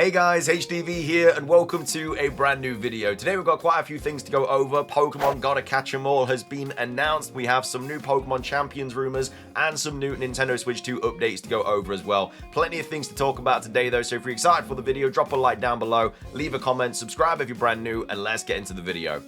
Hey guys, HDV here and welcome to a brand new video. Today we've got quite a few things to go over. Pokemon Gotta Catch 'Em All has been announced. We have some new Pokemon Champions rumors and some new Nintendo Switch 2 updates to go over as well. Plenty of things to talk about today though, so if you're excited for the video, drop a like down below, leave a comment, subscribe if you're brand new, and let's get into the video.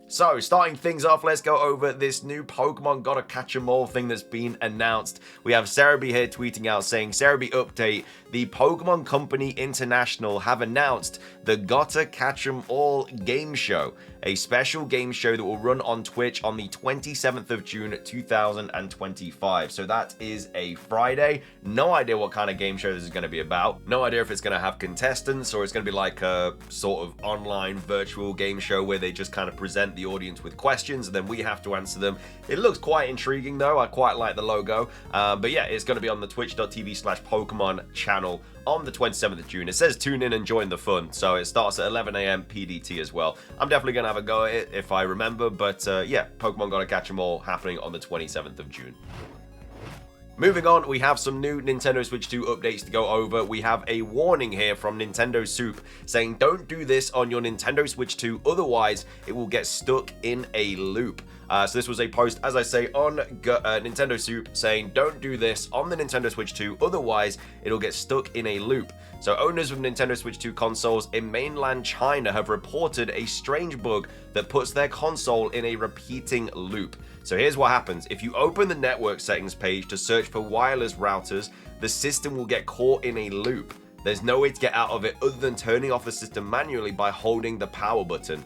So, starting things off, let's go over this new Pokemon Gotta Catch 'Em All thing that's been announced. We have Cerebi here tweeting out saying, Cerebi update, the Pokemon Company International have announced the Gotta Catch 'Em All game show, a special game show that will run on Twitch on the 27th of June 2025. So that is a Friday. No idea what kind of game show this is going to be about. No idea if it's going to have contestants or it's going to be like a sort of online virtual game show where they just kind of present the audience with questions and then we have to answer them. It looks quite intriguing though. I quite like the logo. But yeah, it's going to be on the twitch.tv/Pokemon channel on the 27th of June. It says tune in and join the fun. So it starts at 11 AM PDT as well. I'm definitely going to have a go at it if I remember. But yeah, Pokemon Gotta Catch 'Em All happening on the 27th of June. Moving on, we have some new Nintendo Switch 2 updates to go over. We have a warning here from Nintendo Soup saying don't do this on your Nintendo Switch 2, otherwise it will get stuck in a loop. So this was a post, as I say, on Nintendo Soup saying don't do this on the Nintendo Switch 2, otherwise it'll get stuck in a loop. So owners of Nintendo Switch 2 consoles in mainland China have reported a strange bug that puts their console in a repeating loop. So here's what happens. If you open the network settings page to search for wireless routers, the system will get caught in a loop. There's no way to get out of it other than turning off the system manually by holding the power button.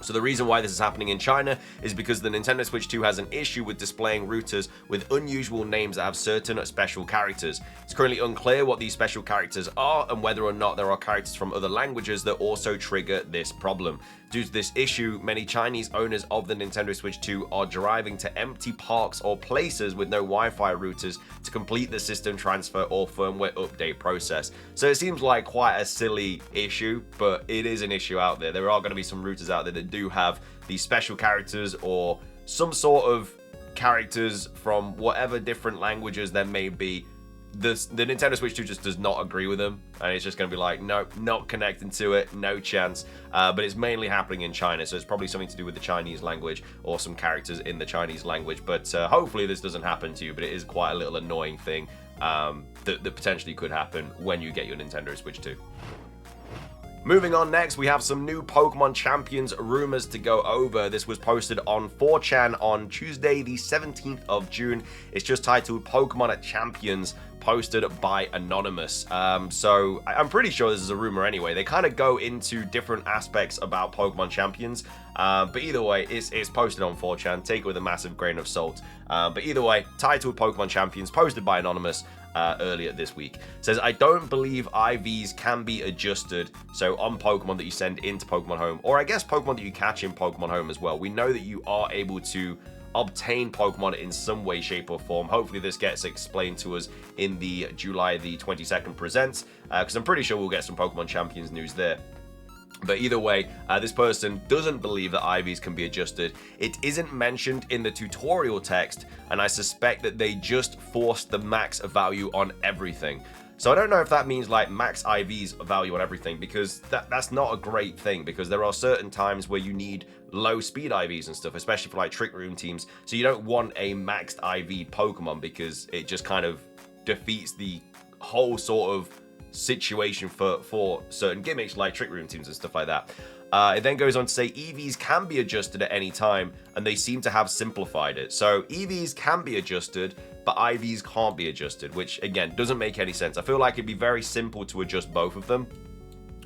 So the reason why this is happening in China is because the Nintendo Switch 2 has an issue with displaying routers with unusual names that have certain special characters. It's currently unclear what these special characters are and whether or not there are characters from other languages that also trigger this problem. Due to this issue, many Chinese owners of the Nintendo Switch 2 are driving to empty parks or places with no Wi-Fi routers to complete the system transfer or firmware update process. So it seems like quite a silly issue, but it is an issue out there. There are going to be some routers out there that do have these special characters or some sort of characters from whatever different languages there may be. The Nintendo Switch 2 just does not agree with them, and it's just going to be like, nope, not connecting to it, no chance. But it's mainly happening in China, so it's probably something to do with the Chinese language or some characters in the Chinese language. But hopefully this doesn't happen to you, but it is quite a little annoying thing that potentially could happen when you get your Nintendo Switch 2. Moving on next, we have some new Pokemon Champions rumors to go over. This was posted on 4chan on Tuesday, the 17th of June. It's just titled Pokemon Champions, posted by Anonymous. So I'm pretty sure this is a rumor anyway. They kind of go into different aspects about Pokemon Champions. But either way, it's posted on 4chan. Take it with a massive grain of salt. But either way, titled Pokemon Champions, posted by Anonymous. Earlier this week. It says, I don't believe IVs can be adjusted, so on Pokemon that you send into Pokemon Home, or I guess Pokemon that you catch in Pokemon Home as well. We know that you are able to obtain Pokemon in some way, shape, or form. Hopefully this gets explained to us in the July the 22nd Presents, because I'm pretty sure we'll get some Pokemon Champions news there. But either way, this person doesn't believe that IVs can be adjusted. It isn't mentioned in the tutorial text, and I suspect that they just forced the max value on everything. So I don't know if that means like max IVs value on everything, because that's not a great thing, because there are certain times where you need low speed IVs and stuff, especially for like Trick Room teams. So you don't want a maxed IV Pokemon because it just kind of defeats the whole sort of situation for certain gimmicks like Trick Room teams and stuff like that. It then goes on to say EVs can be adjusted at any time, and they seem to have simplified it. So EVs can be adjusted, but IVs can't be adjusted, which again doesn't make any sense. I feel like it'd be very simple to adjust both of them,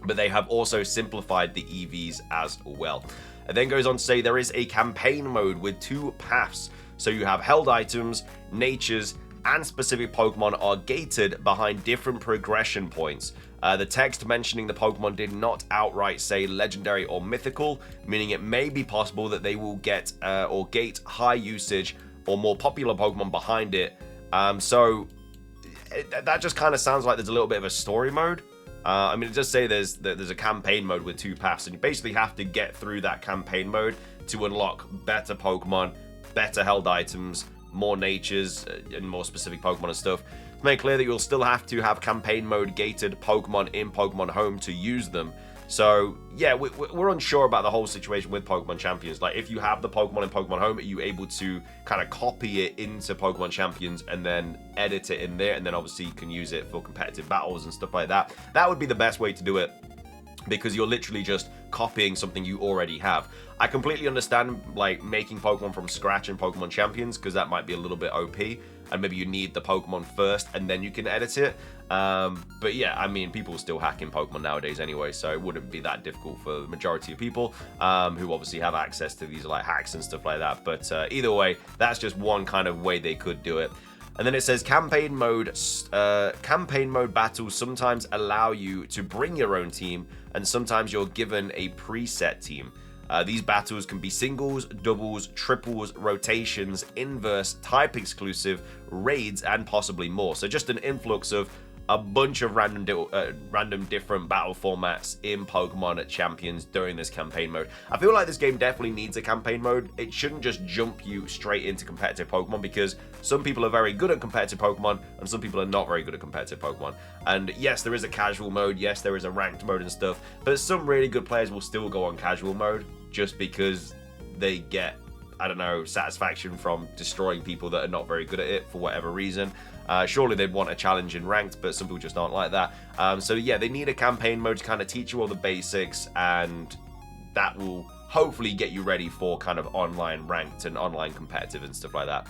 but they have also simplified the EVs as well. It then goes on to say there is a campaign mode with 2 paths. So you have held items, natures, and specific Pokemon are gated behind different progression points. The text mentioning the Pokemon did not outright say legendary or mythical, meaning it may be possible that they will get or gate high usage or more popular Pokemon behind it. So that just kind of sounds like there's a little bit of a story mode. I mean, it does say there's a campaign mode with 2 paths, and you basically have to get through that campaign mode to unlock better Pokemon, better held items, more natures, and more specific Pokemon and stuff. It's made clear that you'll still have to have campaign mode gated Pokemon in Pokemon Home to use them. So, yeah, we're unsure about the whole situation with Pokemon Champions. Like, if you have the Pokemon in Pokemon Home, are you able to kind of copy it into Pokemon Champions and then edit it in there? And then, obviously, you can use it for competitive battles and stuff like that. That would be the best way to do it, because you're literally just copying something you already have. I completely understand, like, making Pokemon from scratch in Pokemon Champions, because that might be a little bit OP, and maybe you need the Pokemon first, and then you can edit it. But yeah, I mean, people still hack in Pokemon nowadays anyway, so it wouldn't be that difficult for the majority of people, who obviously have access to these, like, hacks and stuff like that. But either way, that's just one kind of way they could do it. And then it says campaign mode battles sometimes allow you to bring your own team, and sometimes you're given a preset team. These battles can be singles, doubles, triples, rotations, inverse, type exclusive, raids, and possibly more. So just an influx of a bunch of random different battle formats in Pokemon Champions during this campaign mode. I feel like this game definitely needs a campaign mode. It shouldn't just jump you straight into competitive Pokemon, because some people are very good at competitive Pokemon and some people are not very good at competitive Pokemon. And yes, there is a casual mode, yes, there is a ranked mode and stuff, but some really good players will still go on casual mode just because they get, I don't know, satisfaction from destroying people that are not very good at it for whatever reason. Surely they'd want a challenge in ranked, but some people just aren't like that. So yeah, they need a campaign mode to kind of teach you all the basics, and that will hopefully get you ready for kind of online ranked and online competitive and stuff like that.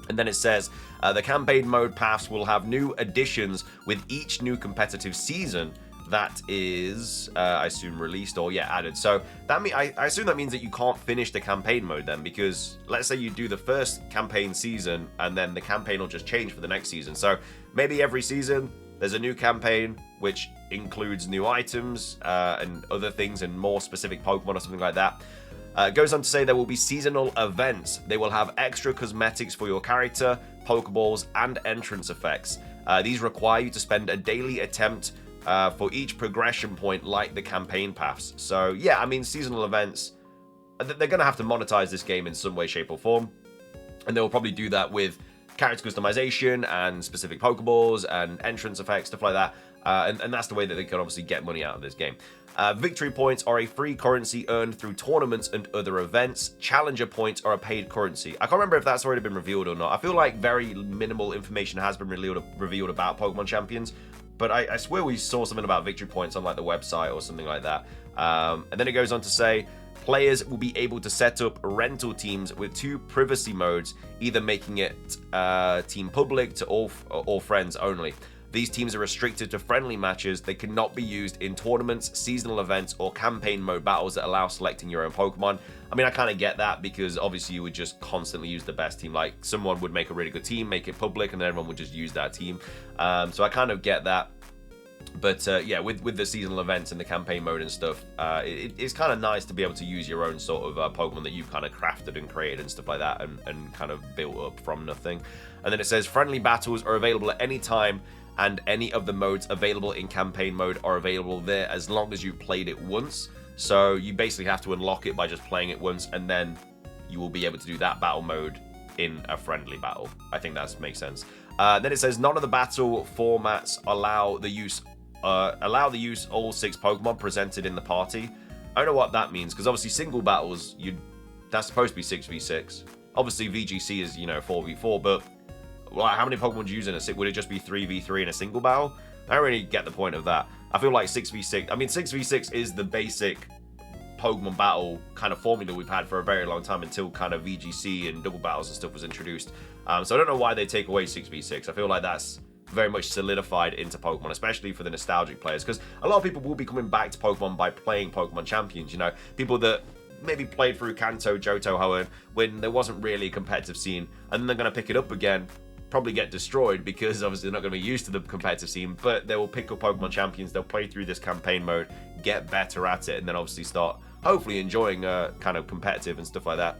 And then it says, the campaign mode paths will have new additions with each new competitive season that is, I assume, released or, yeah, added. So that I assume that means that you can't finish the campaign mode then, because let's say you do the first campaign season and then the campaign will just change for the next season. So maybe every season there's a new campaign which includes new items and other things and more specific Pokemon or something like that. It goes on to say there will be seasonal events. They will have extra cosmetics for your character, Pokeballs, and entrance effects. These require you to spend a daily attempt for each progression point, like the campaign paths. So yeah, I mean, seasonal events, they're going to have to monetize this game in some way, shape, or form. And they'll probably do that with character customization and specific Pokeballs and entrance effects, stuff like that. And that's the way that they can obviously get money out of this game. Victory points are a free currency earned through tournaments and other events. Challenger points are a paid currency. I can't remember if that's already been revealed or not. I feel like very minimal information has been revealed about Pokemon Champions, but I swear we saw something about victory points on like the website or something like that. And then it goes on to say, players will be able to set up rental teams with 2 privacy modes, either making it team public to all friends only. These teams are restricted to friendly matches. They cannot be used in tournaments, seasonal events, or campaign mode battles that allow selecting your own Pokemon. I mean, I kind of get that, because obviously you would just constantly use the best team. Like, someone would make a really good team, make it public, and then everyone would just use that team. So I kind of get that. But yeah, with the seasonal events and the campaign mode and stuff, it's kind of nice to be able to use your own sort of Pokemon that you've kind of crafted and created and stuff like that, and kind of built up from nothing. And then it says friendly battles are available at any time, and any of the modes available in campaign mode are available there as long as you've played it once. So you basically have to unlock it by just playing it once, and then you will be able to do that battle mode in a friendly battle. I think that makes sense. Then it says none of the battle formats allow the use all 6 Pokemon presented in the party. I don't know what that means, because obviously single battles, that's supposed to be 6v6. Obviously VGC is, 4v4, but well, how many Pokemon would you use in a would it just be 3v3 in a single battle? I don't really get the point of that. I feel like 6v6, I mean 6v6 is the basic Pokemon battle kind of formula we've had for a very long time, until kind of VGC and double battles and stuff was introduced. So I don't know why they take away 6v6. I feel like that's very much solidified into Pokemon, especially for the nostalgic players, because a lot of people will be coming back to Pokemon by playing Pokemon Champions. People that maybe played through Kanto, Johto, Hoenn when there wasn't really a competitive scene, and then they're going to pick it up again, probably get destroyed, because obviously they're not going to be used to the competitive scene, but they will pick up Pokemon Champions, they'll play through this campaign mode, get better at it, and then obviously start hopefully enjoying kind of competitive and stuff like that.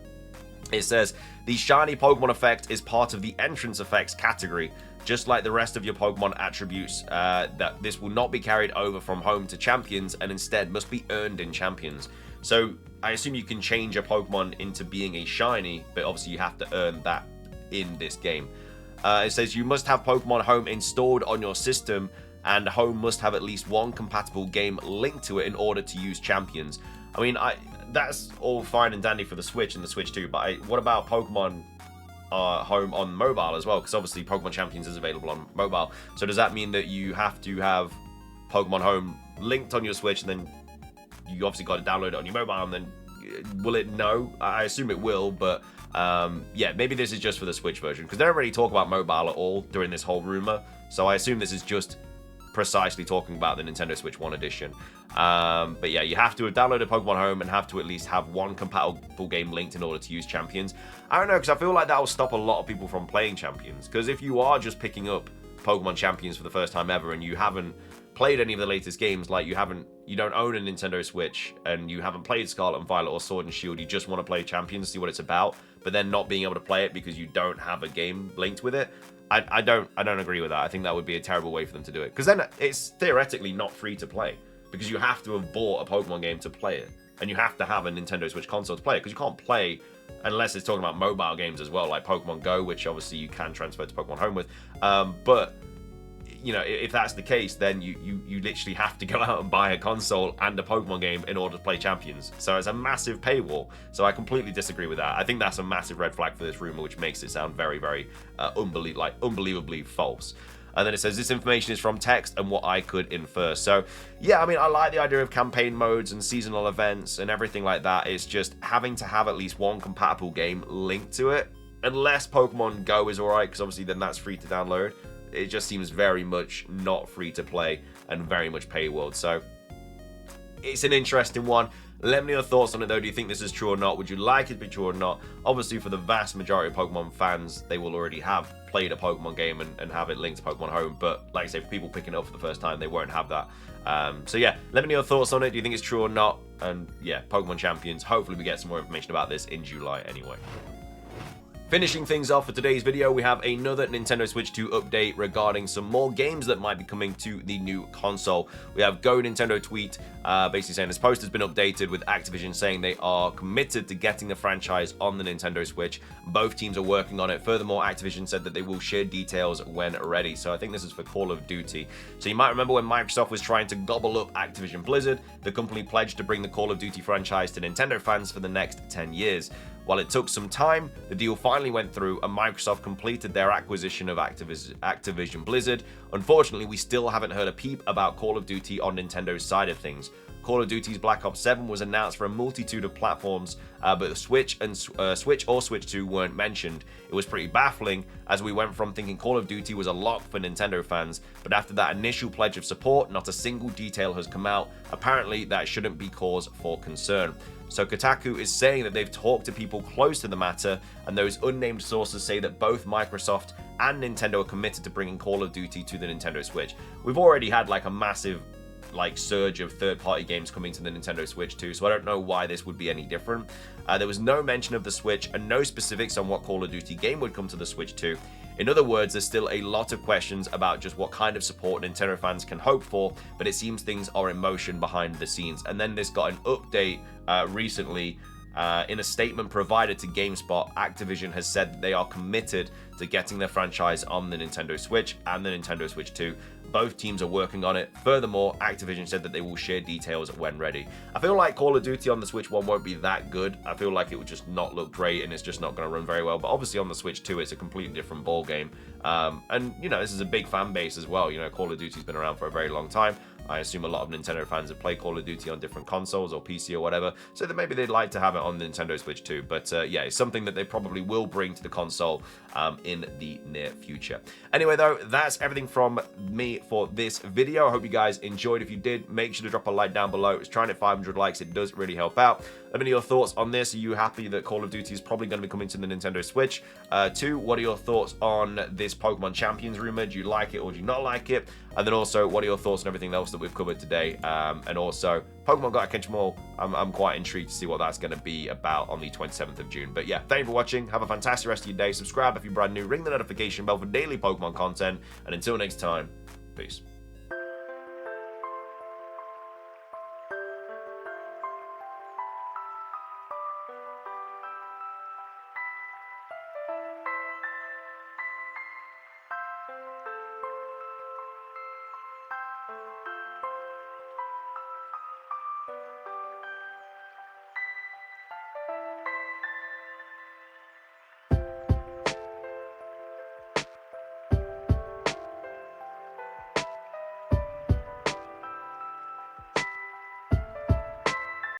It says, the shiny Pokemon effect is part of the entrance effects category. Just like the rest of your Pokemon attributes, that this will not be carried over from home to Champions, and instead must be earned in Champions. So I assume you can change a Pokemon into being a shiny, but obviously you have to earn that in this game. It says you must have Pokemon Home installed on your system, and Home must have at least one compatible game linked to it in order to use Champions. I mean, that's all fine and dandy for the Switch and the Switch 2, but what about Pokemon Home on mobile as well? Because obviously Pokemon Champions is available on mobile. So does that mean that you have to have Pokemon Home linked on your Switch, and then you obviously got to download it on your mobile, and then will it? No, I assume it will, but yeah, maybe this is just for the Switch version, because they don't really talk about mobile at all during this whole rumor, so I assume this is just precisely talking about the Nintendo Switch 1 edition. But yeah, you have to have downloaded Pokemon Home and have to at least have one compatible game linked in order to use Champions. I don't know, because I feel like that will stop a lot of people from playing Champions, because if you are just picking up Pokemon Champions for the first time ever and you haven't played any of the latest games, like you don't own a Nintendo Switch and you haven't played Scarlet and Violet or Sword and Shield, you just want to play Champions, see what it's about, but then not being able to play it because you don't have a game linked with it, I don't agree with that. I think that would be a terrible way for them to do it, because then it's theoretically not free to play, because you have to have bought a Pokemon game to play it, and you have to have a Nintendo Switch console to play it, because you can't play unless it's talking about mobile games as well, like Pokemon Go, which obviously you can transfer to Pokemon Home with, but you know, if that's the case, then you literally have to go out and buy a console and a Pokemon game in order to play Champions. So it's a massive paywall. So I completely disagree with that. I think that's a massive red flag for this rumor, which makes it sound very, very unbelievably false. And then it says, this information is from text and what I could infer. So yeah, I mean, I like the idea of campaign modes and seasonal events and everything like that. It's just having to have at least one compatible game linked to it. Unless Pokemon Go is alright, because obviously then that's free to download. It just seems very much not free to play and very much paywalled. So it's an interesting one. Let me know your thoughts on it though. Do you think this is true or not? Would you like it to be true or not? Obviously, for the vast majority of Pokemon fans, they will already have played a Pokemon game and have it linked to Pokemon Home. But like I say, for people picking it up for the first time, they won't have that. So yeah, let me know your thoughts on it. Do you think it's true or not? And yeah, Pokemon Champions. Hopefully we get some more information about this in July anyway. Finishing things off for today's video, we have another Nintendo Switch 2 update regarding some more games that might be coming to the new console. We have Go Nintendo tweet basically saying this post has been updated, with Activision saying they are committed to getting the franchise on the Nintendo Switch. Both teams are working on it. Furthermore, Activision said that they will share details when ready. So I think this is for Call of Duty. So you might remember when Microsoft was trying to gobble up Activision Blizzard, the company pledged to bring the Call of Duty franchise to Nintendo fans for the next 10 years. While it took some time, the deal finally went through and Microsoft completed their acquisition of Activision Blizzard. Unfortunately, we still haven't heard a peep about Call of Duty on Nintendo's side of things. Call of Duty's Black Ops 7 was announced for a multitude of platforms, but the Switch or Switch 2 weren't mentioned. It was pretty baffling, as we went from thinking Call of Duty was a lock for Nintendo fans, but after that initial pledge of support, not a single detail has come out. Apparently, that shouldn't be cause for concern. So Kotaku is saying that they've talked to people close to the matter, and those unnamed sources say that both Microsoft and Nintendo are committed to bringing Call of Duty to the Nintendo Switch. We've already had like a massive surge of third-party games coming to the Nintendo Switch too, so I don't know why this would be any different. There was no mention of the Switch and no specifics on what Call of Duty game would come to the Switch 2. In other words, there's still a lot of questions about just what kind of support Nintendo fans can hope for, but it seems things are in motion behind the scenes. And then this got an update recently. In a statement provided to GameSpot, Activision has said that they are committed to getting their franchise on the Nintendo Switch and the Nintendo Switch 2. Both teams are working on it. Furthermore, Activision said that they will share details when ready. I feel like Call of Duty on the Switch 1 won't be that good. I feel like it would just not look great and it's just not going to run very well. But obviously on the Switch 2, it's a completely different ball game. And, you know, this is a big fan base as well. You know, Call of Duty's been around for a very long time. I assume a lot of Nintendo fans have played Call of Duty on different consoles or PC or whatever, so that maybe they'd like to have it on the Nintendo Switch too. But yeah, it's something that they probably will bring to the console in the near future. Anyway, though, that's everything from me for this video. I hope you guys enjoyed. If you did, make sure to drop a like down below. It's trying to hit 500 likes. It does really help out. Let me know your thoughts on this. Are you happy that Call of Duty is probably going to be coming to the Nintendo Switch? 2, what are your thoughts on this Pokemon Champions rumor? Do you like it or do you not like it? And then also, what are your thoughts on everything else that we've covered today? And also, Pokemon Gotta Catch 'Em All. I'm quite intrigued to see what that's going to be about on the 27th of June. But yeah, thank you for watching. Have a fantastic rest of your day. Subscribe if you're brand new. Ring the notification bell for daily Pokemon content. And until next time, peace.